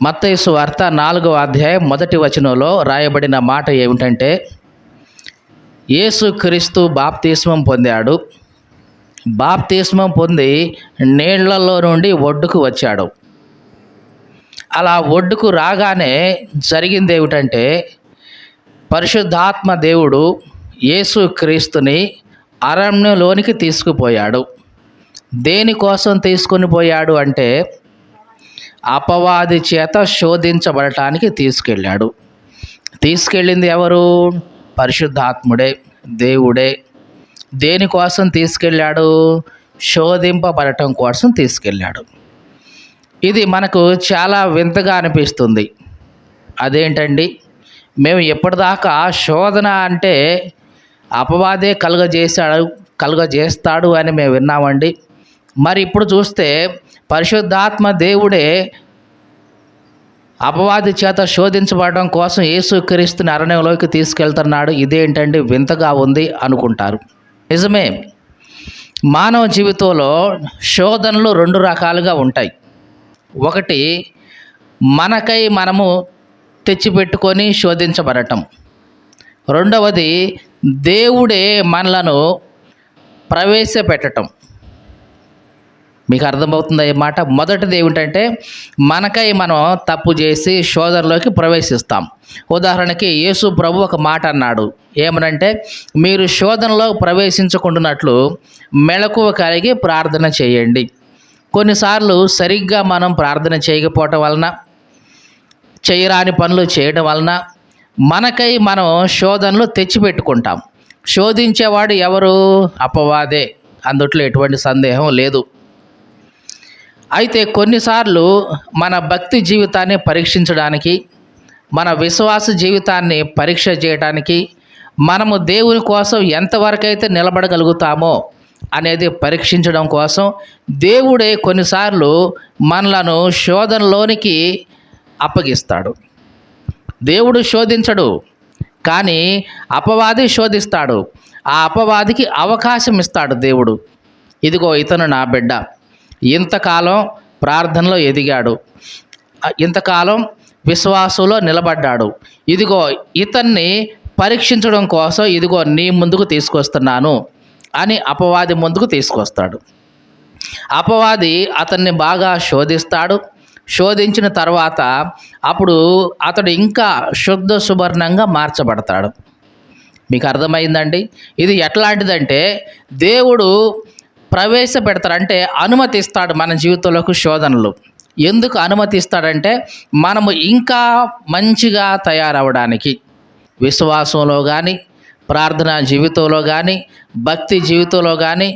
మత్తయి సువార్త 4వ అధ్యాయం 1వ వచనంలో రాయబడిన మాట ఏమిటంటే, యేసుక్రీస్తు బాప్తిస్మం పొందాడు. బాప్తిస్మం పొంది నీళ్లలో నుండి ఒడ్డుకు వచ్చాడు. అలా ఒడ్డుకు రాగానే జరిగింది ఏమిటంటే, పరిశుద్ధాత్మ దేవుడు యేసుక్రీస్తుని అరణ్యంలోనికి తీసుకుపోయాడు. దేనికోసం తీసుకుని పోయాడు అంటే, అపవాది చేత శోధించబడటానికి తీసుకెళ్ళాడు. తీసుకెళ్ళింది ఎవరు? పరిశుద్ధాత్ముడే, దేవుడే. దేనికోసం తీసుకెళ్ళాడు? శోధింపబడటం కోసం తీసుకెళ్ళాడు. ఇది మనకు చాలా వింతగా అనిపిస్తుంది. అదేంటండి, మేము ఎప్పటిదాకా శోధన అంటే అపవాదే కలుగజేస్తాడు అని మేము విన్నామండి. మరి ఇప్పుడు చూస్తే పరిశుద్ధాత్మ దేవుడే అపవాది చేత శోధించబడడం కోసం యేసుక్రీస్తుని అరణ్యంలోకి తీసుకెళ్తున్నాడు. ఇదేంటండి వింతగా ఉంది అనుకుంటారు. నిజమే, మానవ జీవితంలో శోధనలు 2 రకాలుగా ఉంటాయి. ఒకటి, మనకై మనము తెచ్చిపెట్టుకొని శోధించబడటం. రెండవది, దేవుడే మనలను ప్రవేశపెట్టడం. మీకు అర్థమవుతుందా ఈ మాట? మొదటిది ఏమిటంటే, మనకై మనం తప్పు చేసి శోధనలోకి ప్రవేశిస్తాం. ఉదాహరణకి యేసు ప్రభు ఒక మాట అన్నాడు. ఏమనంటే, మీరు శోధనలో ప్రవేశించకుండానట్లు మెలకువ కలిగి ప్రార్థన చేయండి. కొన్నిసార్లు సరిగ్గా మనం ప్రార్థన చేయకపోవటం వలన, చేయరాని పనులు చేయడం వలన మనకై మనం శోధనలు తెచ్చిపెట్టుకుంటాం. శోధించేవాడు ఎవరు? అపవాదే. అందుట్లో ఎటువంటి సందేహం లేదు. అయితే కొన్నిసార్లు మన భక్తి జీవితాన్ని పరీక్షించడానికి, మన విశ్వాస జీవితాన్ని పరీక్ష చేయడానికి, మనము దేవుని కోసం ఎంతవరకైతే నిలబడగలుగుతామో అనేది పరీక్షించడం కోసం దేవుడే కొన్నిసార్లు మనలను శోధనలోనికి అప్పగిస్తాడు. దేవుడు శోధించడు, కానీ అపవాది శోధిస్తాడు. ఆ అపవాదికి అవకాశం ఇస్తాడు దేవుడు. ఇదిగో ఇతను నా బిడ్డ, ఇంతకాలం ప్రార్థనలో ఎదిగాడు, ఇంతకాలం విశ్వాసంలో నిలబడ్డాడు, ఇదిగో ఇతన్ని పరీక్షించడం కోసం ఇదిగో నీ ముందుకు తీసుకొస్తున్నాను అని అపవాది ముందుకు తీసుకొస్తాడు. అపవాది అతన్ని బాగా శోధిస్తాడు. శోధించిన తర్వాత అప్పుడు అతడు ఇంకా శుద్ధ సువర్ణంగా మార్చబడతాడు. మీకు అర్థమైందండి? ఇది ఎట్లాంటిదంటే, దేవుడు ప్రవేశపెడతాడు, అంటే అనుమతిస్తాడు మన జీవితంలోకి శోధనలు. ఎందుకు అనుమతిస్తాడంటే, మనము ఇంకా మంచిగా తయారవడానికి, విశ్వాసంలో కానీ, ప్రార్థనా జీవితంలో కానీ, భక్తి జీవితంలో కానీ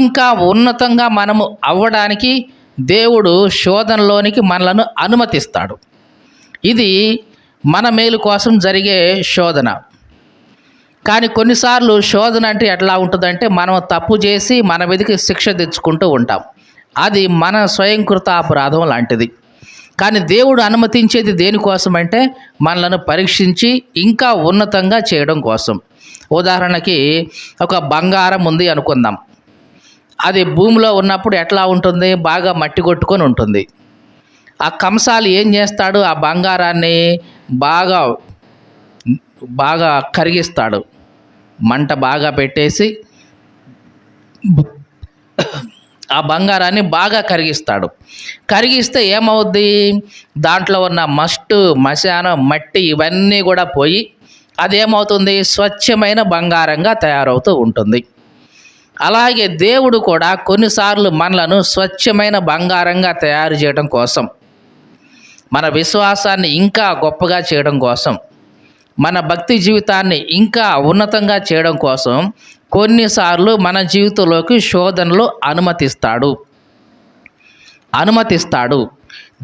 ఇంకా ఉన్నతంగా మనము అవ్వడానికి దేవుడు శోధనలోనికి మనలను అనుమతిస్తాడు. ఇది మన మేలు కోసం జరిగే శోధన. కానీ కొన్నిసార్లు శోధన అంటే ఎట్లా ఉంటుందంటే, మనం తప్పు చేసి మన మీదకి శిక్ష తెచ్చుకుంటూ ఉంటాం. అది మన స్వయంకృత అపరాధం లాంటిది. కానీ దేవుడు అనుమతించేది దేనికోసం అంటే, మనలను పరీక్షించి ఇంకా ఉన్నతంగా చేయడం కోసం. ఉదాహరణకి ఒక బంగారం ఉంది అనుకుందాం. అది భూమిలో ఉన్నప్పుడు ఎట్లా ఉంటుంది? బాగా మట్టి కొట్టుకొని ఉంటుంది. ఆ కంసాలు ఏం చేస్తాడు? ఆ బంగారాన్ని బాగా బాగా కరిగిస్తాడు. మంట బాగా పెట్టేసి ఆ బంగారాన్ని బాగా కరిగిస్తాడు. కరిగిస్తే ఏమవుద్ది? దాంట్లో ఉన్న మశానం, మట్టి ఇవన్నీ కూడా పోయి అదేమవుతుంది? స్వచ్ఛమైన బంగారంగా తయారవుతూ ఉంటుంది. అలాగే దేవుడు కూడా కొన్నిసార్లు మనలను స్వచ్ఛమైన బంగారంగా తయారు చేయడం కోసం, మన విశ్వాసాన్ని ఇంకా గొప్పగా చేయడం కోసం, మన భక్తి జీవితాన్ని ఇంకా ఉన్నతంగా చేయడం కోసం కొన్నిసార్లు మన జీవితంలోకి శోధనలు అనుమతిస్తాడు.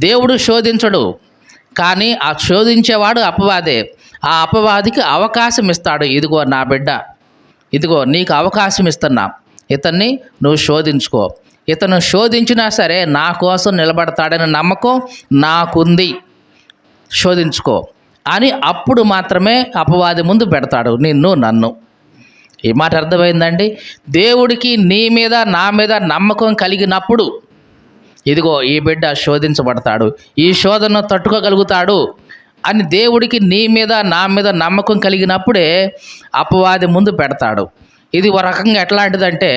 దేవుడు శోధించడు, కానీ ఆ శోధించేవాడు అపవాదే. ఆ అపవాదికి అవకాశం ఇస్తాడు. ఇదిగో నా బిడ్డ, ఇదిగో నీకు అవకాశం ఇస్తున్నా, ఇతన్ని నువ్వు శోధించుకో. ఇతను శోధించినా సరే నా కోసం నిలబడతాడని నమ్మకం నాకుంది, శోధించుకో అని అప్పుడు మాత్రమే అపవాది ముందు పెడతాడు నన్ను. ఈ మాట అర్థమైందండి? దేవుడికి నీ మీద నా మీద నమ్మకం కలిగినప్పుడు ఇదిగో ఈ బిడ్డ శోధించబడతాడు, ఈ శోధనను తట్టుకోగలుగుతాడు అని దేవుడికి నీ మీద నా మీద నమ్మకం కలిగినప్పుడే అపవాది ముందు పెడతాడు. ఇది ఒక రకంగా ఎట్లాంటిదంటే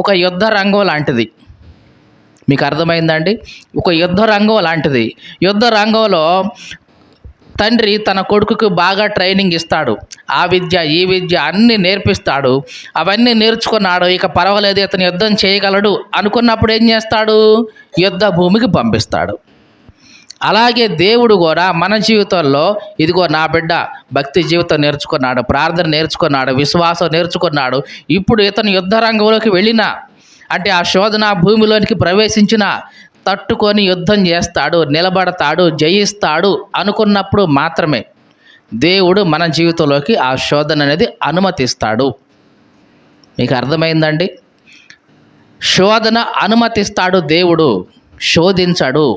ఒక యుద్ధ రంగం లాంటిది. మీకు అర్థమైందండి? ఒక యుద్ధ రంగం లాంటిది. యుద్ధ రంగంలో తండ్రి తన కొడుకుకు బాగా ట్రైనింగ్ ఇస్తాడు. ఆ విద్య ఈ విద్య అన్నీ నేర్పిస్తాడు. అవన్నీ నేర్చుకున్నాడు, ఇక పర్వాలేదు ఇతను యుద్ధం చేయగలడు అనుకున్నప్పుడు ఏం చేస్తాడు? యుద్ధ భూమికి పంపిస్తాడు. అలాగే దేవుడు కూడా మన జీవితంలో ఇదిగో నా బిడ్డ భక్తి జీవితం నేర్చుకున్నాడు, ప్రార్థన నేర్చుకున్నాడు, విశ్వాసం నేర్చుకున్నాడు, ఇప్పుడు ఇతను యుద్ధ రంగంలోకి వెళ్ళినా అంటే ఆ శోధన భూమిలోనికి ప్రవేశించిన తట్టుకొని యుద్ధం చేస్తాడు, నిలబడతాడు, జయిస్తాడు అనుకున్నప్పుడు మాత్రమే దేవుడు మన జీవితంలోకి ఆ శోధన అనేది అనుమతిస్తాడు. మీకు అర్థమైందండి? శోధన అనుమతిస్తాడు దేవుడు, శోధించడు.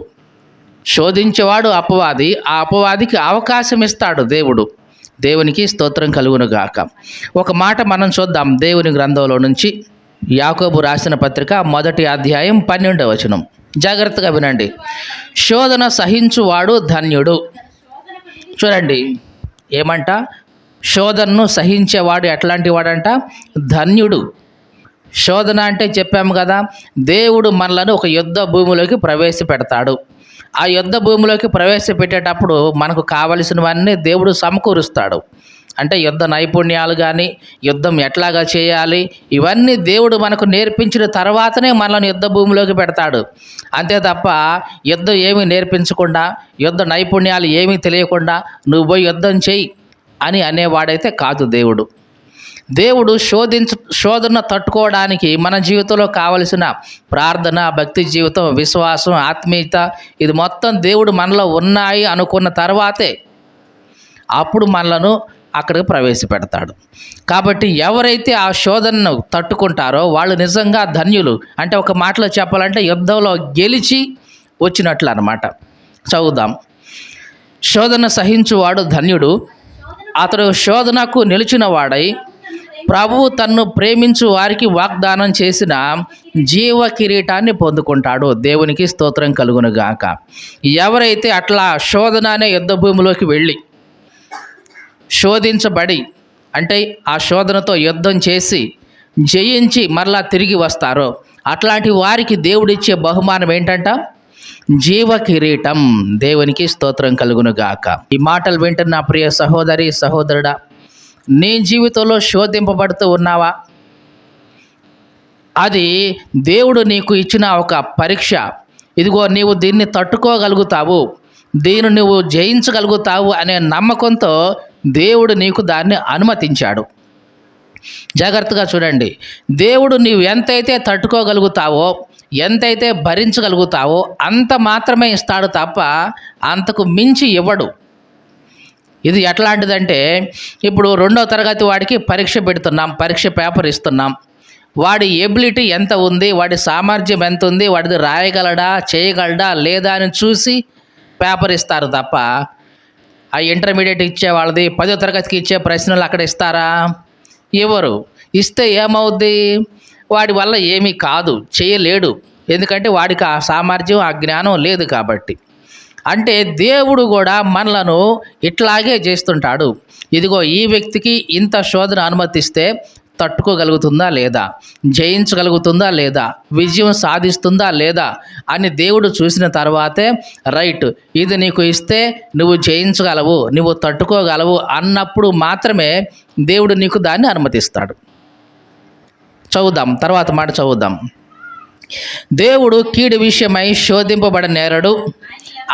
శోధించేవాడు అపవాది, ఆ అపవాదికి అవకాశం ఇస్తాడు దేవుడు. దేవునికి స్తోత్రం కలుగును గాక. ఒక మాట మనం చూద్దాం దేవుని గ్రంథంలో నుంచి. యాకోబు రాసిన పత్రిక 1వ అధ్యాయం 12వ వచనం. జాగ్రత్తగా వినండి. శోధన సహించువాడు ధన్యుడు. చూడండి ఏమంట? శోధనను సహించేవాడు ఎట్లాంటి వాడంట? ధన్యుడు. శోధన అంటే చెప్పాము కదా, దేవుడు మనలను ఒక యుద్ధ భూమిలోకి ప్రవేశపెడతాడు. ఆ యుద్ధ భూమిలోకి ప్రవేశపెట్టేటప్పుడు మనకు కావలసినవన్నీ దేవుడు సమకూరుస్తాడు. అంటే యుద్ధ నైపుణ్యాలు కానీ, యుద్ధం ఎట్లాగా చేయాలి, ఇవన్నీ దేవుడు మనకు నేర్పించిన తర్వాతనే మనల్ని యుద్ధ భూమిలోకి పెడతాడు. అంతే తప్ప యుద్ధం ఏమీ నేర్పించకుండా, యుద్ధ నైపుణ్యాలు ఏమీ తెలియకుండా నువ్వు పోయి యుద్ధం చేయి అని అనేవాడైతే కాదు దేవుడు. దేవుడు శోధన తట్టుకోవడానికి మన జీవితంలో కావలసిన ప్రార్థన, భక్తి జీవితం, విశ్వాసం, ఆత్మీయత ఇది మొత్తం దేవుడు మనలో ఉన్నాయి అనుకున్న తర్వాతే అప్పుడు మనలను అక్కడికి ప్రవేశపెడతాడు. కాబట్టి ఎవరైతే ఆ శోధనను తట్టుకుంటారో వాళ్ళు నిజంగా ధన్యులు. అంటే ఒక మాటలో చెప్పాలంటే యుద్ధంలో గెలిచి వచ్చినట్లు అన్నమాట. చదువుదాం. శోధన సహించువాడు ధన్యుడు, అతడు శోధనకు నిలిచిన వాడై ప్రభువు తన్ను ప్రేమించు వారికి వాగ్దానం చేసిన జీవ కిరీటాన్ని పొందుకుంటాడు. దేవునికి స్తోత్రం కలుగును గాక. ఎవరైతే అట్లా శోధన అనే యుద్ధ భూమిలోకి వెళ్ళి శోధించబడి అంటే ఆ శోధనతో యుద్ధం చేసి జయించి మరలా తిరిగి వస్తారో అట్లాంటి వారికి దేవుడిచ్చే బహుమానం ఏంటంట? జీవ కిరీటం. దేవునికి స్తోత్రం కలుగును గాక. ఈ మాటలు వింటున్న నా ప్రియ సహోదరి సహోదరుడా, నీ జీవితంలో శోధింపబడుతూ ఉన్నావా? అది దేవుడు నీకు ఇచ్చిన ఒక పరీక్ష. ఇదిగో నీవు దీన్ని తట్టుకోగలుగుతావు, దీన్ని నువ్వు జయించగలుగుతావు అనే నమ్మకంతో దేవుడు నీకు దాన్ని అనుమతించాడు. జాగ్రత్తగా చూడండి. దేవుడు నీవు ఎంతైతే తట్టుకోగలుగుతావో, ఎంతైతే భరించగలుగుతావో అంత మాత్రమే ఇస్తాడు తప్ప అంతకు మించి ఇవ్వడు. ఇది ఎట్లాంటిదంటే ఇప్పుడు 2వ తరగతి వాడికి పరీక్ష పెడుతున్నాం, పరీక్ష పేపర్ ఇస్తున్నాం. వాడి ఎబిలిటీ ఎంత ఉంది, వాడి సామర్థ్యం ఎంత ఉంది, వాడిది రాయగలడా చేయగలడా లేదా అని చూసి పేపర్ ఇస్తారు తప్ప ఆ ఇంటర్మీడియట్ ఇచ్చే వాళ్ళది 10వ తరగతికి ఇచ్చే ప్రశ్నలు అక్కడ ఇస్తారా? ఎవరు? ఇస్తే ఏమవుద్ది? వాడి వల్ల ఏమీ కాదు, చేయలేడు. ఎందుకంటే వాడికి ఆ సామర్థ్యం ఆ జ్ఞానం లేదు కాబట్టి. అంటే దేవుడు కూడా మనలను ఇట్లాగే చేస్తుంటాడు. ఇదిగో ఈ వ్యక్తికి ఇంత శోధన అనుమతిస్తే తట్టుకోగలుగుతుందా లేదా, జయించగలుగుతుందా లేదా, విజయం సాధిస్తుందా లేదా అని దేవుడు చూసిన తర్వాతే రైట్ ఇది నీకు ఇస్తే నువ్వు జయించగలవు, నువ్వు తట్టుకోగలవు అన్నప్పుడు మాత్రమే దేవుడు నీకు దాన్ని అనుమతిస్తాడు. చదువుదాం, తర్వాత మాట చదువుదాం. దేవుడు కీడు విషయమై శోధింపబడనేరడు,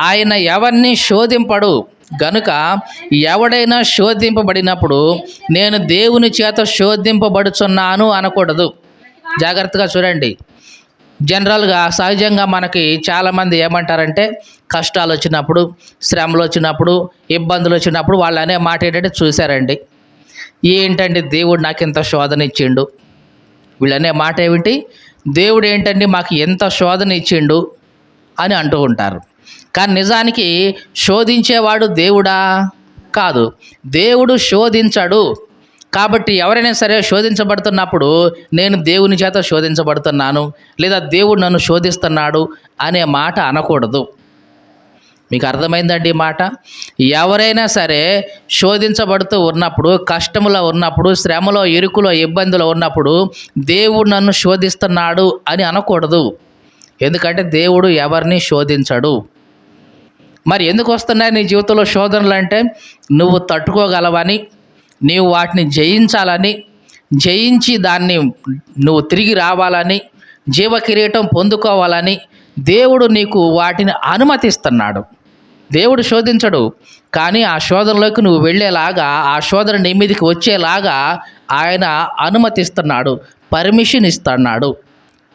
ఆయన ఎవరిని శోధింపడు గనుక ఎవడైనా శోధింపబడినప్పుడు నేను దేవుని చేత శోధింపబడుచున్నాను అనకూడదు. జాగ్రత్తగా చూడండి. జనరల్గా సహజంగా మనకి చాలామంది ఏమంటారంటే కష్టాలు వచ్చినప్పుడు, శ్రమలు వచ్చినప్పుడు, ఇబ్బందులు వచ్చినప్పుడు వాళ్ళు అనే మాట ఏంటంటే చూశారండి, ఏంటండి దేవుడు నాకు ఇంత శోధన ఇచ్చిండు. వీళ్ళనే మాట ఏమిటి? దేవుడు ఏంటండి మాకు ఎంత శోధన ఇచ్చిండు అని అంటూ ఉంటారు. కానీ నిజానికి శోధించేవాడు దేవుడా? కాదు. దేవుడు శోధించడు. కాబట్టి ఎవరైనా సరే శోధించబడుతున్నప్పుడు నేను దేవుని చేత శోధించబడుతున్నాను లేదా దేవుడు నన్ను శోధిస్తున్నాడు అనే మాట అనకూడదు. మీకు అర్థమైందండి ఈ మాట? ఎవరైనా సరే శోధించబడుతూ ఉన్నప్పుడు, కష్టములో ఉన్నప్పుడు, శ్రమలో, ఇరుకులో, ఇబ్బందులో ఉన్నప్పుడు దేవుడు నన్ను శోధిస్తున్నాడు అని అనకూడదు. ఎందుకంటే దేవుడు ఎవరిని శోధించడు. మరి ఎందుకు వస్తున్నాయి నీ జీవితంలో శోధనలు అంటే, నువ్వు తట్టుకోగలవని, నీవు వాటిని జయించాలని, జయించి దాన్ని నువ్వు తిరిగి రావాలని, జీవ కిరీటం పొందుకోవాలని దేవుడు నీకు వాటిని అనుమతిస్తున్నాడు. దేవుడు శోధించడు, కానీ ఆ శోధనలోకి నువ్వు వెళ్ళేలాగా, ఆ శోధన నీ మీదకి వచ్చేలాగా ఆయన అనుమతిస్తున్నాడు, పర్మిషన్ ఇస్తున్నాడు.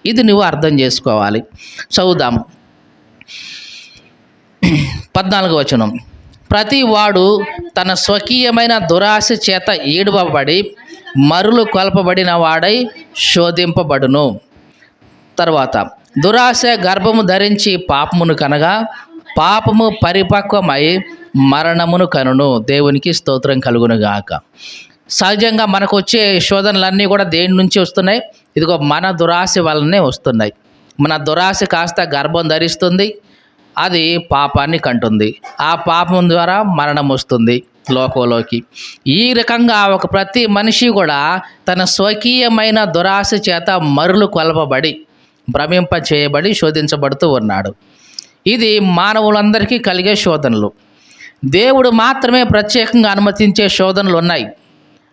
ఇది నువ్వు అర్థం చేసుకోవాలి. చదువుదాం 14వ వచనం. ప్రతి వాడు తన స్వకీయమైన దురాశ చేత ఈడవబడి మరులు కొల్పబడిన వాడై శోధింపబడును. తర్వాత, దురాశ గర్భము ధరించి పాపమును కనగా పాపము పరిపక్వమై మరణమును కనును. దేవునికి స్తోత్రం కలుగునుగాక. సహజంగా మనకు వచ్చే శోధనలన్నీ కూడా దేని నుంచి వస్తున్నాయి? ఇదిగో మన దురాశ వలనే వస్తున్నాయి. మన దురాశ కాస్త గర్భం ధరిస్తుంది, అది పాపాన్ని కంటుంది, ఆ పాపం ద్వారా మరణం వస్తుంది లోకంలోకి. ఈ రకంగా ప్రతి మనిషి కూడా తన స్వకీయమైన దురాశ చేత మరులు కొల్పబడి, భ్రమింప చేయబడి శోధించబడుతూ ఉన్నాడు. ఇది మానవులందరికీ కలిగే శోధనలు. దేవుడు మాత్రమే ప్రత్యేకంగా అనుమతించే శోధనలు ఉన్నాయి.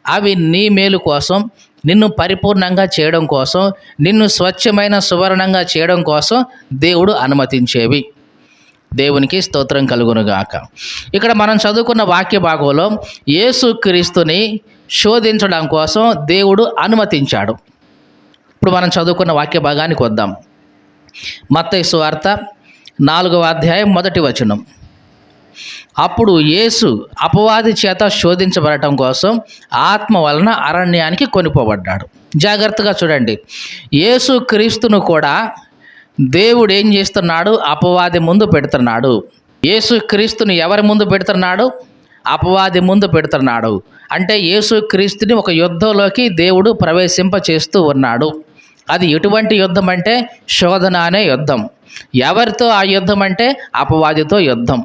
అవి నీ మేలు కోసం, నిన్ను పరిపూర్ణంగా చేయడం కోసం, నిన్ను స్వచ్ఛమైన సువర్ణంగా చేయడం కోసం దేవుడు అనుమతించేవి. దేవునికి స్తోత్రం కలుగునుగాక. ఇక్కడ మనం చదువుకున్న వాక్య భాగంలో యేసుక్రీస్తుని శోధించడం కోసం దేవుడు అనుమతించాడు. ఇప్పుడు మనం చదువుకున్న వాక్య భాగానికి వద్దాం. మత్తయి సువార్త 4వ అధ్యాయం 1వ వచనం. అప్పుడు యేసు అపవాది చేత శోధించబడటం కోసం ఆత్మ వలన అరణ్యానికి కొనిపోబడ్డాడు. జాగ్రత్తగా చూడండి. యేసుక్రీస్తును కూడా దేవుడు ఏం చేస్తున్నాడు? అపవాది ముందు పెడుతున్నాడు. యేసుక్రీస్తుని ఎవరి ముందు పెడుతున్నాడు? అపవాది ముందు పెడుతున్నాడు. అంటే యేసుక్రీస్తుని ఒక యుద్ధంలోకి దేవుడు ప్రవేశింప చేస్తూ ఉన్నాడు. అది ఎటువంటి యుద్ధం అంటే శోధన అనే యుద్ధం. ఎవరితో ఆ యుద్ధం అంటే అపవాదితో యుద్ధం.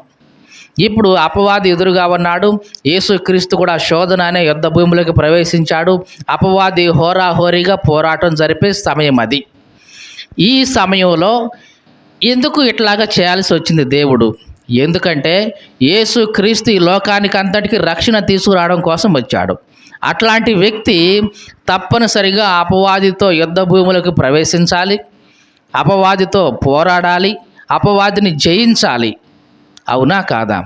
ఇప్పుడు అపవాది ఎదురుగా ఉన్నాడు, యేసుక్రీస్తు కూడా శోధన అనే యుద్ధ భూమిలోకి ప్రవేశించాడు. అపవాది హోరాహోరీగా పోరాటం జరిపే సమయం అది. ఈ సమయంలో ఎందుకు ఇట్లాగా చేయాల్సి వచ్చింది దేవుడు? ఎందుకంటే యేసుక్రీస్తు ఈ లోకానికి అంతటికి రక్షణ తీసుకురావడం కోసం వచ్చాడు. అట్లాంటి వ్యక్తి తప్పనిసరిగా అపవాదితో యుద్ధ భూములకు ప్రవేశించాలి, అపవాదితో పోరాడాలి, అపవాదిని జయించాలి. అవునా కాదా?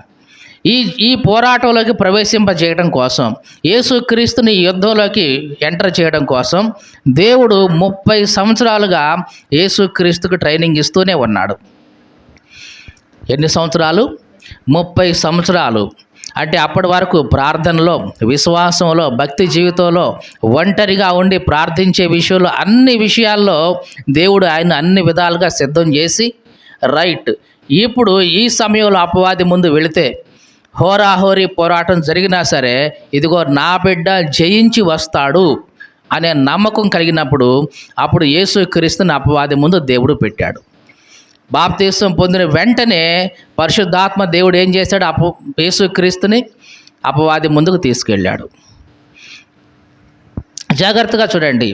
ఈ పోరాటంలోకి ప్రవేశింపజేయడం కోసం, యేసుక్రీస్తుని యుద్ధంలోకి ఎంటర్ చేయడం కోసం దేవుడు 30 సంవత్సరాలుగా యేసుక్రీస్తుకు ట్రైనింగ్ ఇస్తూనే ఉన్నాడు. ఎన్ని సంవత్సరాలు? 30 సంవత్సరాలు. అంటే అప్పటి వరకు ప్రార్థనలో, విశ్వాసంలో, భక్తి జీవితంలో ఒంటరిగా ఉండి ప్రార్థించే విషయంలో, అన్ని విషయాల్లో దేవుడు ఆయన అన్ని విధాలుగా సిద్ధం చేసి, రైట్ ఇప్పుడు ఈ సమయంలో అపవాది ముందు వెళితే హోరాహోరీ పోరాటం జరిగినా సరే, ఇదిగో నా బిడ్డ జయించి వస్తాడు అనే నమ్మకం కలిగినప్పుడు అప్పుడు యేసుక్రీస్తుని అపవాది ముందు దేవుడు పెట్టాడు. బాప్తీసం పొందిన వెంటనే పరిశుద్ధాత్మ దేవుడు ఏం చేశాడు? యేసుక్రీస్తుని అపవాది ముందుకు తీసుకెళ్ళాడు. జాగ్రత్తగా చూడండి.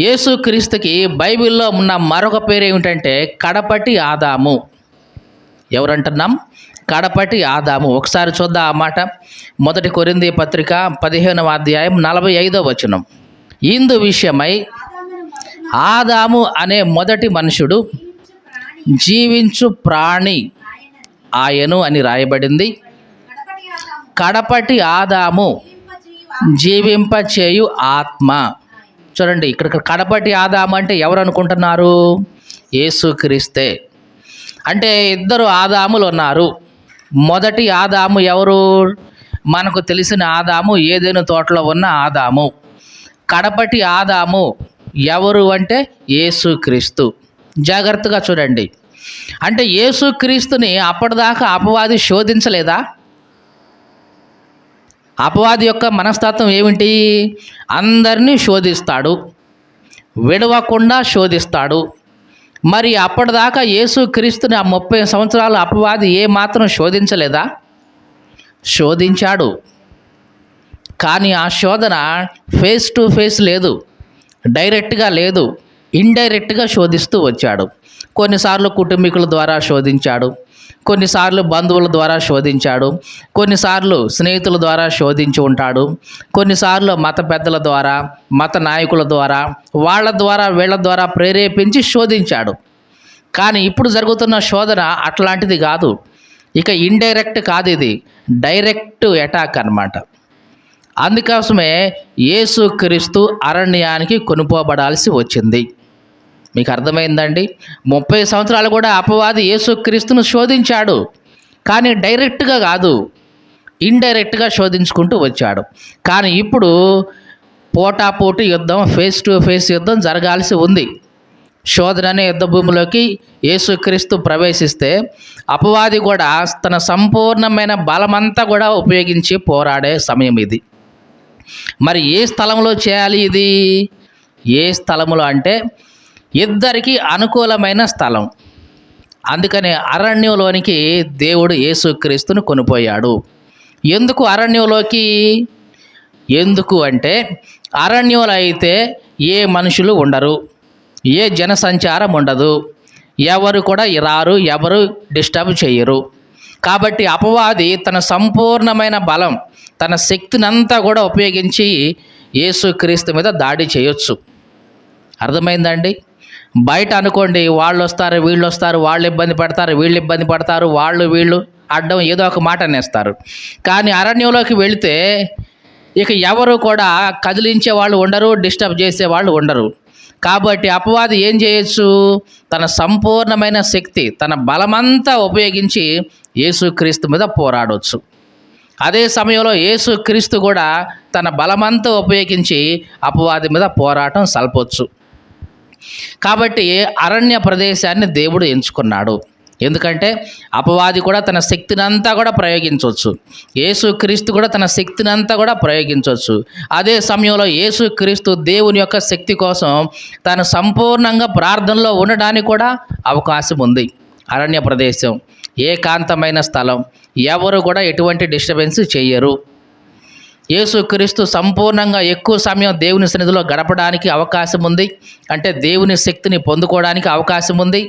యేసుక్రీస్తుకి బైబిల్లో ఉన్న మరొక పేరు ఏమిటంటే కడపటి ఆదాము. ఎవరంటున్నాం? కడపటి ఆదాము. ఒకసారి చూద్దాం ఆ మాట. 1 కొరింథీ పత్రిక 15వ అధ్యాయం 45వ వచనం. ఇందు విషయమై ఆదాము అనే మొదటి మనుషుడు జీవించు ప్రాణి ఆయను అని రాయబడింది. కడపటి ఆదాము జీవింపచేయు ఆత్మ. చూడండి, ఇక్కడ కడపటి ఆదాము అంటే ఎవరు అనుకుంటున్నారు? యేసుక్రీస్తే. అంటే 2 ఆదాములు ఉన్నారు. మొదటి ఆదాము ఎవరు? మనకు తెలిసిన ఆదాము, ఏదెను తోటలో ఉన్న ఆదాము. కడపటి ఆదాము ఎవరు అంటే యేసుక్రీస్తు. జాగ్రత్తగా చూడండి. అంటే యేసుక్రీస్తుని అప్పటిదాకా అపవాది శోధించలేదా? అపవాది యొక్క మనస్తత్వం ఏమిటి? అందరినీ శోధిస్తాడు, విడవకుండా శోధిస్తాడు. మరి అప్పటిదాకా యేసుక్రీస్తుని ఆ 30 సంవత్సరాలు అపవాది ఏమాత్రం శోధించలేదా? శోధించాడు. కానీ ఆ శోధన ఫేస్ టు ఫేస్ లేదు, డైరెక్ట్గా లేదు, ఇండైరెక్ట్గా శోధిస్తూ వచ్చాడు. కొన్నిసార్లు కుటుంబీకుల ద్వారా శోధించాడు, కొన్నిసార్లు బంధువుల ద్వారా శోధించాడు, కొన్నిసార్లు స్నేహితుల ద్వారా శోధించి ఉంటాడు, కొన్నిసార్లు మత పెద్దల ద్వారా, మత నాయకుల ద్వారా, వాళ్ళ ద్వారా వీళ్ళ ద్వారా ప్రేరేపించి శోధించాడు. కానీ ఇప్పుడు జరుగుతున్న శోధన అట్లాంటిది కాదు. ఇక ఇండైరెక్ట్ కాదు, ఇది డైరెక్ట్ అటాక్ అన్నమాట. అందుకోసమే యేసుక్రీస్తు అరణ్యానికి కొనుపోబడాల్సి వచ్చింది. మీకు అర్థమైందండి? 30 సంవత్సరాలు కూడా అపవాది యేసుక్రీస్తును శోధించాడు, కానీ డైరెక్ట్గా కాదు, ఇండైరెక్ట్గా శోధించుకుంటూ వచ్చాడు. కానీ ఇప్పుడు పోటాపోటీ యుద్ధం, ఫేస్ టు ఫేస్ యుద్ధం జరగాల్సి ఉంది. శోధన అనే యుద్ధ భూమిలోకి యేసుక్రీస్తు ప్రవేశిస్తే అపవాది కూడా తన సంపూర్ణమైన బలమంతా కూడా ఉపయోగించి పోరాడే సమయం ఇది. మరి ఏ స్థలంలో చేయాలి ఇది? ఏ స్థలములో అంటే ఇద్దరికి అనుకూలమైన స్థలం. అందుకనే అరణ్యంలోనికి దేవుడు యేసుక్రీస్తును కొనిపోయాడు. ఎందుకు అరణ్యంలోకి? ఎందుకు అంటే అరణ్యంలో అయితే ఏ మనుషులు ఉండరు, ఏ జనసంచారం ఉండదు, ఎవరు కూడా రారు, ఎవరు డిస్టర్బ్ చేయరు. కాబట్టి అపవాది తన సంపూర్ణమైన బలం, తన శక్తినంతా కూడా ఉపయోగించి యేసుక్రీస్తు మీద దాడి చేయొచ్చు. అర్థమైందండి? బయట అనుకోండి, వాళ్ళు వస్తారు, వీళ్ళు వస్తారు, వాళ్ళు ఇబ్బంది పడతారు, వీళ్ళు ఇబ్బంది పడతారు, వాళ్ళు వీళ్ళు అడ్డం ఏదో ఒక మాట అనేస్తారు. కానీ అరణ్యంలోకి వెళితే ఇక ఎవరు కూడా కదిలించే వాళ్ళు ఉండరు, డిస్టర్బ్ చేసే వాళ్ళు ఉండరు. కాబట్టి అపవాది ఏం చేయొచ్చు? తన సంపూర్ణమైన శక్తి, తన బలమంతా ఉపయోగించి యేసుక్రీస్తు మీద పోరాడవచ్చు. అదే సమయంలో యేసుక్రీస్తు కూడా తన బలమంతా ఉపయోగించి అపవాది మీద పోరాటం సల్పొచ్చు. కాబట్టి అరణ్య ప్రదేశాన్ని దేవుడు ఎంచుకున్నాడు. ఎందుకంటే అపవాది కూడా తన శక్తినంతా కూడా ప్రయోగించవచ్చు, యేసుక్రీస్తు కూడా తన శక్తినంతా కూడా ప్రయోగించవచ్చు. అదే సమయంలో యేసుక్రీస్తు దేవుని యొక్క శక్తి కోసం తను సంపూర్ణంగా ప్రార్థనలో ఉండడానికి కూడా అవకాశం ఉంది. అరణ్య ప్రదేశం ఏకాంతమైన స్థలం, ఎవరు కూడా ఎటువంటి డిస్టర్బెన్స్ చేయరు. యేసుక్రీస్తు సంపూర్ణంగా ఎక్కువ సమయం దేవుని సన్నిధిలో గడపడానికి అవకాశం ఉంది, అంటే దేవుని శక్తిని పొందుకోవడానికి అవకాశం ఉంది.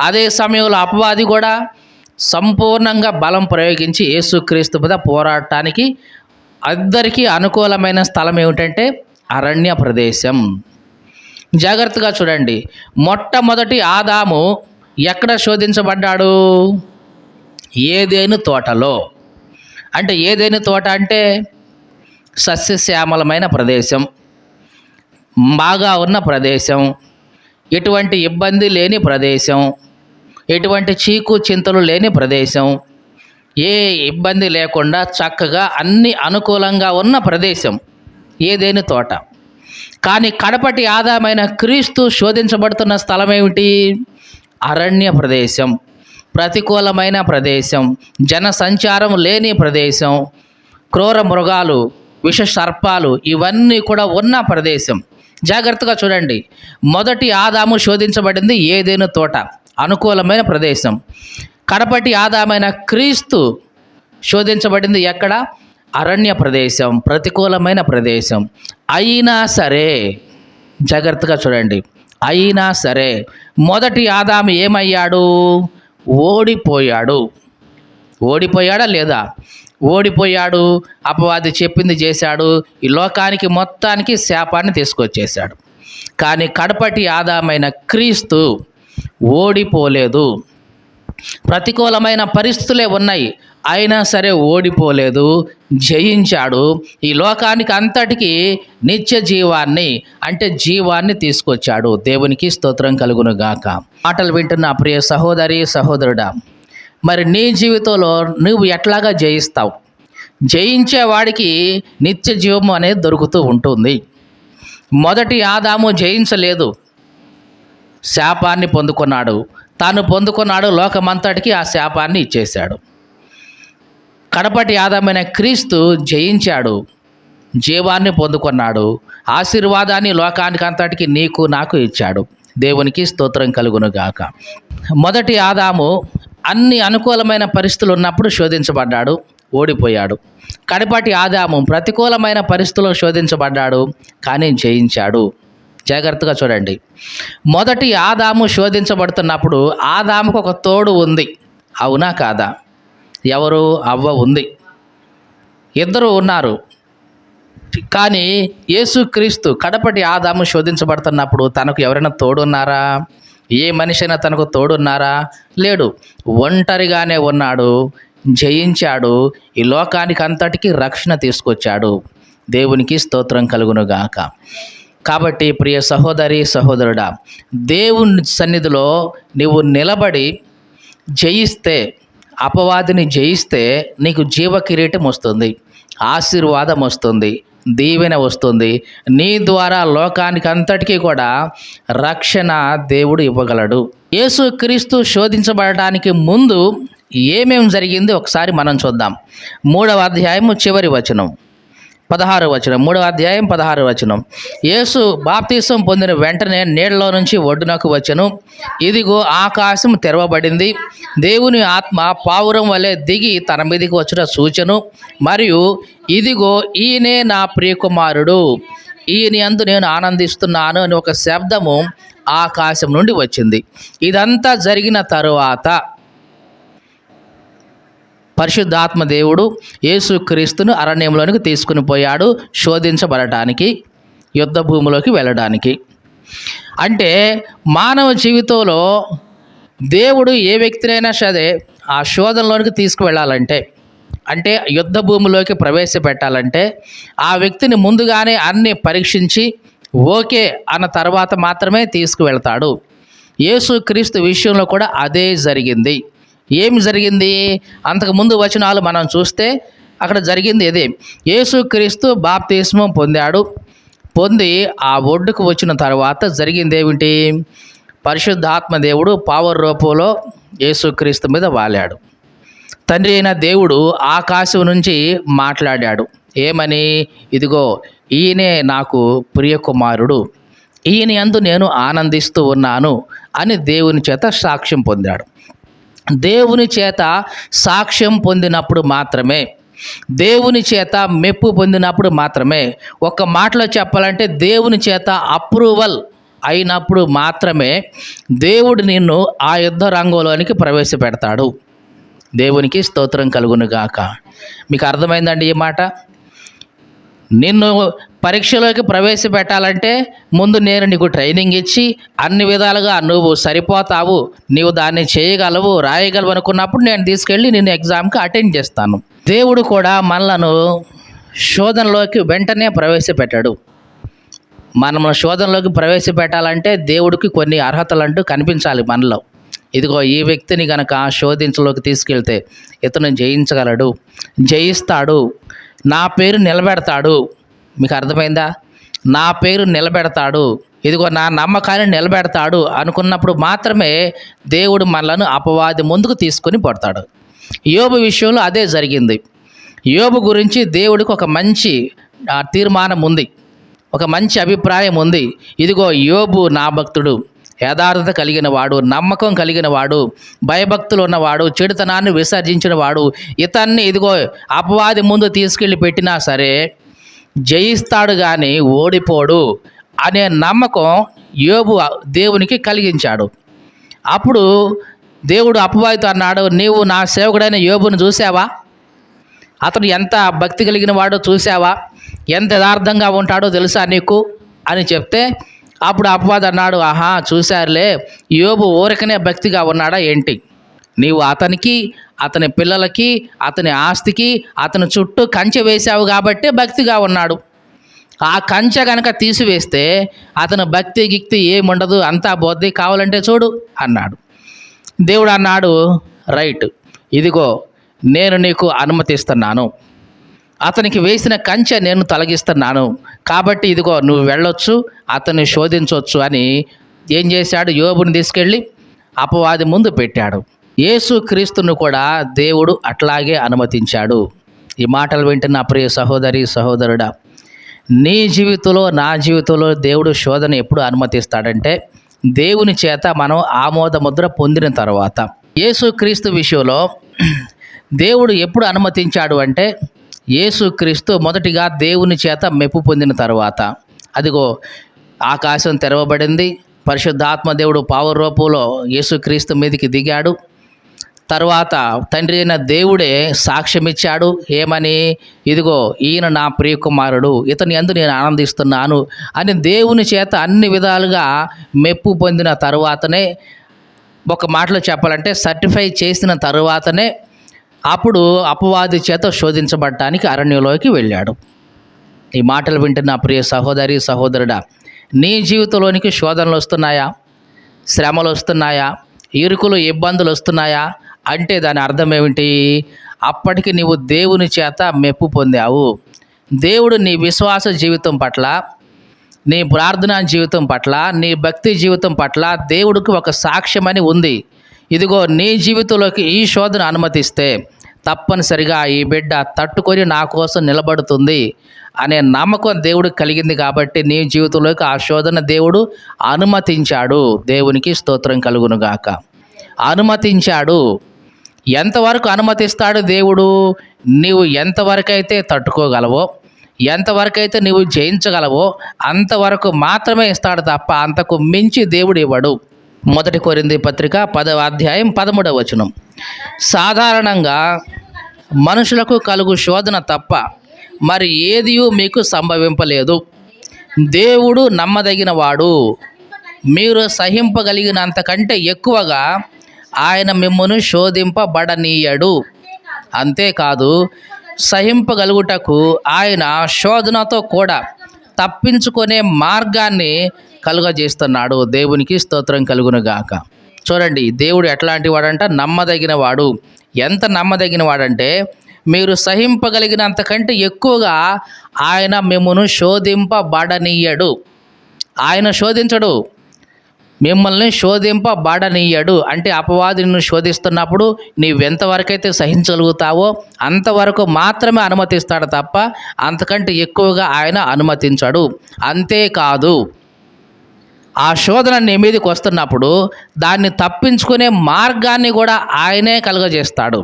అదే సమయంలో అపవాది కూడా సంపూర్ణంగా బలం ప్రయోగించి యేసుక్రీస్తు మీద పోరాడటానికి అందరికీ అనుకూలమైన స్థలం ఏమిటంటే అరణ్య ప్రదేశం. జాగ్రత్తగా చూడండి, మొట్టమొదటి ఆదాము ఎక్కడ శోధించబడ్డాడు? ఏదెను తోటలో. అంటే ఏదెను తోట అంటే సస్యశ్యామలమైన ప్రదేశం, బాగా ఉన్న ప్రదేశం, ఎటువంటి ఇబ్బంది లేని ప్రదేశం, ఎటువంటి చీకు చింతలు లేని ప్రదేశం, ఏ ఇబ్బంది లేకుండా చక్కగా అన్ని అనుకూలంగా ఉన్న ప్రదేశం ఏదైనా తోట. కానీ కడపటి ఆదామైన క్రీస్తు శోధించబడుతున్న స్థలం ఏమిటి? అరణ్య ప్రదేశం, ప్రతికూలమైన ప్రదేశం, జన సంచారం లేని ప్రదేశం, క్రూర మృగాలు, విష సర్పాలు ఇవన్నీ కూడా ఉన్న ప్రదేశం. జాగ్రత్తగా చూడండి, మొదటి ఆదాము శోధించబడింది ఏదైనా తోట, అనుకూలమైన ప్రదేశం. కడపటి ఆదామైన క్రీస్తు శోధించబడింది ఎక్కడ? అరణ్య ప్రదేశం, ప్రతికూలమైన ప్రదేశం. అయినా సరే, జాగ్రత్తగా చూడండి, అయినా సరే మొదటి ఆదాము ఏమయ్యాడు? ఓడిపోయాడు. ఓడిపోయాడా లేదా? ఓడిపోయాడు. అపవాది చెప్పింది చేశాడు, ఈ లోకానికి మొత్తానికి శాపాన్ని తీసుకొచ్చేశాడు. కానీ కడపటి ఆదామైన క్రీస్తు ఓడిపోలేదు. ప్రతికూలమైన పరిస్థితులే ఉన్నాయి, అయినా సరే ఓడిపోలేదు, జయించాడు. ఈ లోకానికి అంతటికీ నిత్య జీవాన్ని, అంటే జీవాన్ని తీసుకొచ్చాడు. దేవునికి స్తోత్రం కలుగును గాక. మాటలు వింటున్న ప్రియ సహోదరి సహోదరుడా, మరి నీ జీవితంలో నువ్వు ఎట్లాగా జయిస్తావు? జయించేవాడికి నిత్య జీవం అనేది దొరుకుతూ ఉంటుంది. మొదటి ఆదాము జయించలేదు, శాపాన్ని పొందుకున్నాడు. తాను పొందుకున్నాడు, లోకమంతటికి ఆ శాపాన్ని ఇచ్చేశాడు. కడపటి ఆదామైన క్రీస్తు జయించాడు, జీవాన్ని పొందుకున్నాడు, ఆశీర్వాదాన్ని లోకానికి అంతటికి నీకు నాకు ఇచ్చాడు. దేవునికి స్తోత్రం కలుగును గాక. మొదటి ఆదాము అన్ని అనుకూలమైన పరిస్థితులు ఉన్నప్పుడు శోధించబడ్డాడు, ఓడిపోయాడు. కడపటి ఆదాము ప్రతికూలమైన పరిస్థితుల్లో శోధించబడ్డాడు, కానీ జయించాడు. జాగ్రత్తగా చూడండి. మొదటి ఆదాము శోధించబడుతున్నప్పుడు ఆదాముకు ఒక తోడు ఉంది, అవునా కాదా? ఎవరు? అవ్వ ఉంది. ఇద్దరు ఉన్నారు. కానీ యేసుక్రీస్తు కడపటి ఆదాము శోధించబడుతున్నప్పుడు తనకు ఎవరైనా తోడున్నారా? ఏ మనిషి అయినా తనకు తోడున్నారా? లేడు. ఒంటరిగానే ఉన్నాడు, జయించాడు, ఈ లోకానికి అంతటికి రక్షణ తీసుకొచ్చాడు. దేవునికి స్తోత్రం కలుగును గాక. కాబట్టి ప్రియ సహోదరి సహోదరుడా, దేవుని సన్నిధిలో నీవు నిలబడి జయిస్తే, అపవాదిని జయిస్తే నీకు జీవ కిరీటం వస్తుంది, ఆశీర్వాదం వస్తుంది, దీవెన వస్తుంది. నీ ద్వారా లోకానికి అంతటికీ కూడా రక్షణ దేవుడు ఇవ్వగలడు. యేసుక్రీస్తు శోధించబడటానికి ముందు ఏమేం జరిగింది ఒకసారి మనం చూద్దాం. 3వ అధ్యాయము చివరి వచనం, 16వ వచనం. 3వ అధ్యాయం 16వ వచనం. యేసు బాప్తీసం పొందిన వెంటనే నీళ్ళలో నుంచి ఒడ్డునకు వచ్చెను. ఇదిగో ఆకాశం తెరవబడింది, దేవుని ఆత్మ పావురం వలె దిగి తన మీదకి వచ్చిన సూచను, మరియు ఇదిగో ఈయనే నా ప్రియకుమారుడు, ఈయన యందు నేను ఆనందిస్తున్నాను అని ఒక శబ్దము ఆకాశం నుండి వచ్చింది. ఇదంతా జరిగిన తరువాత పరిశుద్ధాత్మ దేవుడు యేసుక్రీస్తును అరణ్యంలోనికి తీసుకుని పోయాడు, శోధించబడటానికి, యుద్ధ భూమిలోకి వెళ్ళడానికి. అంటే మానవ జీవితంలో దేవుడు ఏ వ్యక్తినైనా సరే ఆ శోధనలోనికి తీసుకువెళ్ళాలంటే, అంటే యుద్ధ భూమిలోకి ప్రవేశపెట్టాలంటే ఆ వ్యక్తిని ముందుగానే అన్ని పరీక్షించి ఓకే అన్న తర్వాత మాత్రమే తీసుకువెళ్తాడు. యేసుక్రీస్తు విషయంలో కూడా అదే జరిగింది. ఏం జరిగింది? అంతకుముందు వచనాలు మనం చూస్తే అక్కడ జరిగింది ఇదే. యేసుక్రీస్తు బాప్తిస్మం పొందాడు. పొంది ఆ ఒడ్డుకు వచ్చిన తర్వాత జరిగింది ఏమిటి? పరిశుద్ధాత్మ దేవుడు పవర్ రూపంలో యేసుక్రీస్తు మీద వాలాడు. తండ్రి అయిన దేవుడు ఆకాశం నుంచి మాట్లాడాడు. ఏమని? ఇదిగో ఈయనే నాకు ప్రియకుమారుడు, ఈయన యందు నేను ఆనందిస్తూ ఉన్నాను అని దేవుని చేత సాక్ష్యం పొందాడు. దేవుని చేత సాక్ష్యం పొందినప్పుడు మాత్రమే, దేవుని చేత మెప్పు పొందినప్పుడు మాత్రమే, ఒక మాటలో చెప్పాలంటే దేవుని చేత అప్రూవల్ అయినప్పుడు మాత్రమే దేవుడు నిన్ను ఆ యుద్ధ రంగంలోనికి ప్రవేశపెడతాడు. దేవునికి స్తోత్రం కలుగును గాక. మీకు అర్థమైందండి ఈ మాట? నిన్ను పరీక్షలోకి ప్రవేశపెట్టాలంటే ముందు నేను నీకు ట్రైనింగ్ ఇచ్చి అన్ని విధాలుగా నువ్వు సరిపోతావు, నీవు దాన్ని చేయగలవు, రాయగలవు అనుకున్నప్పుడు నేను తీసుకెళ్ళి నేను ఎగ్జామ్కి అటెండ్ చేస్తాను. దేవుడు కూడా మనలను శోధనలోకి వెంటనే ప్రవేశపెట్టాడు. మనము శోధనలోకి ప్రవేశపెట్టాలంటే దేవుడికి కొన్ని అర్హతలు అంటూ కనిపించాలి మనలో. ఇదిగో ఈ వ్యక్తిని గనక శోధించలోకి తీసుకెళ్తే ఇతను జయించగలడు, జయిస్తాడు, నా పేరు నిలబెడతాడు. మీకు అర్థమైందా? నా పేరు నిలబెడతాడు, ఇదిగో నా నమ్మకాన్ని నిలబెడతాడు అనుకున్నప్పుడు మాత్రమే దేవుడు మనలను అపవాది ముందుకు తీసుకొని పడతాడు. యోబు విషయంలో అదే జరిగింది. యోబు గురించి దేవుడికి ఒక మంచి తీర్మానం ఉంది, ఒక మంచి అభిప్రాయం ఉంది. ఇదిగో యోబు నా భక్తుడు, యథార్థత కలిగిన వాడు, నమ్మకం కలిగిన వాడు, భయభక్తులు ఉన్నవాడు, చెడుతనాన్ని విసర్జించిన వాడు, ఇతన్ని ఇదిగో అపవాది ముందు తీసుకెళ్ళి పెట్టినా సరే జయిస్తాడు కానీ ఓడిపోడు అనే నమ్మకం యోబు దేవునికి కలిగించాడు. అప్పుడు దేవుడు అపవాదితో అన్నాడు, నీవు నా సేవకుడైన యోబును చూసావా? అతను ఎంత భక్తి కలిగిన వాడో చూసావా? ఎంత యథార్థంగా ఉంటాడో తెలుసా నీకు అని చెప్తే అప్పుడు అపవాది అన్నాడు, ఆహా చూశారులే, యోబు ఊరకనే భక్తిగా ఉన్నాడా ఏంటి? నీవు అతనికి, అతని పిల్లలకి, అతని ఆస్తికి, అతని చుట్టూ కంచె వేశావు కాబట్టే భక్తిగా ఉన్నాడు. ఆ కంచె కనుక తీసివేస్తే అతను భక్తి గిక్తి ఏముండదు, అంతా బోద్ది, కావాలంటే చూడు అన్నాడు. దేవుడు అన్నాడు, రైట్, ఇదిగో నేను నీకు అనుమతిస్తున్నాను, అతనికి వేసిన కంచె నేను తొలగిస్తున్నాను, కాబట్టి ఇదిగో నువ్వు వెళ్ళొచ్చు, అతన్ని శోధించవచ్చు అని ఏం చేశాడు? యోబుని తీసుకెళ్ళి అపవాది ముందు పెట్టాడు. యేసుక్రీస్తును కూడా దేవుడు అట్లాగే అనుమతించాడు. ఈ మాటలు వింటున్న ప్రియ సహోదరి సహోదరుడా, నీ జీవితంలో నా జీవితంలో దేవుడు శోధన ఎప్పుడు అనుమతిస్తాడంటే దేవుని చేత మనం ఆమోద ముద్ర పొందిన తర్వాత. యేసుక్రీస్తు విషయంలో దేవుడు ఎప్పుడు అనుమతించాడు అంటే యేసుక్రీస్తు మొదటిగా దేవుని చేత మెప్పు పొందిన తర్వాత. అదిగో ఆకాశం తెరవబడింది, పరిశుద్ధాత్మ దేవుడు పావుర రూపంలో యేసుక్రీస్తు మీదకి దిగాడు. తర్వాత తండ్రి అయిన దేవుడే సాక్ష్యం ఇచ్చాడు. ఏమని? ఇదిగో ఈయన నా ప్రియకుమారుడు, ఇతని యందు నేను ఆనందిస్తున్నాను అని దేవుని చేత అన్ని విధాలుగా మెప్పు పొందిన తరువాతనే, ఒక మాటలో చెప్పాలంటే సర్టిఫై చేసిన తరువాతనే అప్పుడు అపవాది చేత శోధించబడటానికి అరణ్యంలోకి వెళ్ళాడు. ఈ మాటలు వింటున్న ప్రియ సహోదరి సహోదరుడా, నీ జీవితంలోనికి శోధనలు వస్తున్నాయా? శ్రమలు వస్తున్నాయా? ఇరుకులు ఇబ్బందులు వస్తున్నాయా? అంటే దాని అర్థం ఏమిటి? అప్పటికి నీవు దేవుని చేత మెప్పు పొందావు. దేవుడు నీ విశ్వాస జీవితం పట్ల, నీ ప్రార్థనా జీవితం పట్ల, నీ భక్తి జీవితం పట్ల దేవుడికి ఒక సాక్ష్యమని ఉంది. ఇదిగో నీ జీవితంలోకి ఈ శోధన అనుమతిస్తే తప్పనిసరిగా ఈ బిడ్డ తట్టుకొని నా కోసం నిలబడుతుంది అనే నమ్మకం దేవుడికి కలిగింది కాబట్టి నీ జీవితంలోకి ఆ శోధన దేవుడు అనుమతించాడు. దేవునికి స్తోత్రం కలుగునుగాక. అనుమతించాడు. ఎంతవరకు అనుమతిస్తాడు దేవుడు? నీవు ఎంతవరకైతే తట్టుకోగలవో, ఎంతవరకైతే నీవు జయించగలవో అంతవరకు మాత్రమే ఇస్తాడు తప్ప అంతకు మించి దేవుడు ఇవ్వడు. 1 కొరింథీ పత్రిక 10వ అధ్యాయం 13వ వచనం. సాధారణంగా మనుషులకు కలుగు శోధన తప్ప మరి ఏదియూ మీకు సంభవింపలేదు. దేవుడు నమ్మదగిన వాడు, మీరు సహింపగలిగినంతకంటే ఎక్కువగా ఆయన మిమ్మును శోధింపబడనీయడు. అంతేకాదు, సహింపగలుగుటకు ఆయన శోధనతో కూడా తప్పించుకునే మార్గాన్ని కలుగజేస్తున్నాడు. దేవునికి స్తోత్రం కలుగునుగాక. చూడండి, దేవుడు ఎట్లాంటి వాడంట? నమ్మదగిన వాడు. ఎంత నమ్మదగిన వాడంటే మీరు సహింపగలిగినంతకంటే ఎక్కువగా ఆయన మిమ్మును శోధింపబడనీయడు. ఆయన శోధించడు, మిమ్మల్ని శోధింపబడనీయడు. అంటే అపవాది నిన్ను శోధిస్తున్నప్పుడు నీవెంతవరకైతే సహించగలుగుతావో అంతవరకు మాత్రమే అనుమతిస్తాడు తప్ప అంతకంటే ఎక్కువగా ఆయన అనుమతించడు. అంతేకాదు, ఆ శోధన నీ మీదకి వస్తున్నప్పుడు దాన్ని తప్పించుకునే మార్గాన్ని కూడా ఆయనే కలుగజేస్తాడు.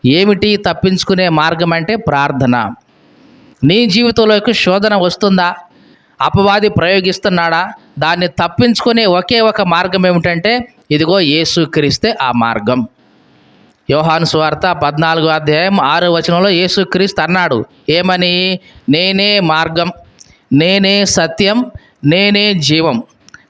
ఏమిటి తప్పించుకునే మార్గం అంటే? ప్రార్థన. నీ జీవితంలోకి శోధన వస్తుందా? అపవాది ప్రయోగిస్తున్నాడా? దాన్ని తప్పించుకునే ఒకే ఒక మార్గం ఏమిటంటే ఇదిగో యేసుక్రీస్తే ఆ మార్గం. యోహాను సువార్త 14వ అధ్యాయం 6వ వచనంలో యేసుక్రీస్తు అన్నాడు. ఏమని? నేనే మార్గం, నేనే సత్యం, నేనే జీవం.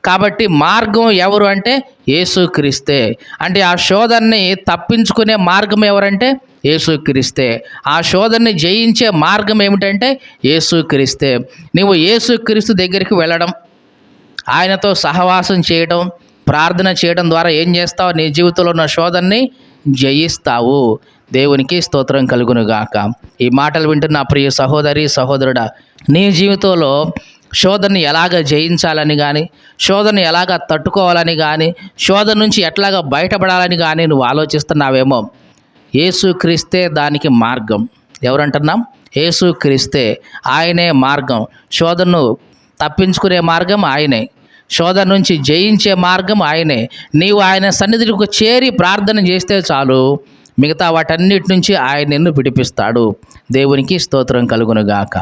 కాబట్టి మార్గం ఎవరు అంటే యేసుక్రీస్తే. అంటే ఆ శోధనని తప్పించుకునే మార్గం ఎవరంటే యేసుక్రీస్తే. ఆ శోధనని జయించే మార్గం ఏమిటంటే యేసుక్రీస్తే. నువ్వు యేసుక్రీస్తు దగ్గరికి వెళ్ళడం, ఆయనతో సహవాసం చేయడం, ప్రార్థన చేయడం ద్వారా ఏం చేస్తావు? నీ జీవితంలో ఉన్న శోధనని జయిస్తావు. దేవునికి స్తోత్రం కలుగునుగాక. ఈ మాటలు వింటున్న ప్రియ సహోదరి సహోదరుడా, నీ జీవితంలో శోధనని ఎలాగ జయించాలని కానీ, శోధన ఎలాగ తట్టుకోవాలని కానీ, శోధన నుంచి ఎట్లాగ బయటపడాలని కానీ నువ్వు ఆలోచిస్తున్నావేమో, యేసుక్రీస్తే దానికి మార్గం. ఎవరంటున్నాం? యేసుక్రీస్తే. ఆయనే మార్గం. శోధనను తప్పించుకునే మార్గం ఆయనే, శోధన నుంచి జయించే మార్గం ఆయనే. నీవు ఆయన సన్నిధికి చేరి ప్రార్థన చేస్తే చాలు, మిగతా వాటన్నిటి నుంచి ఆయన నిన్ను విడిపిస్తాడు. దేవునికి స్తోత్రం కలుగునుగాక.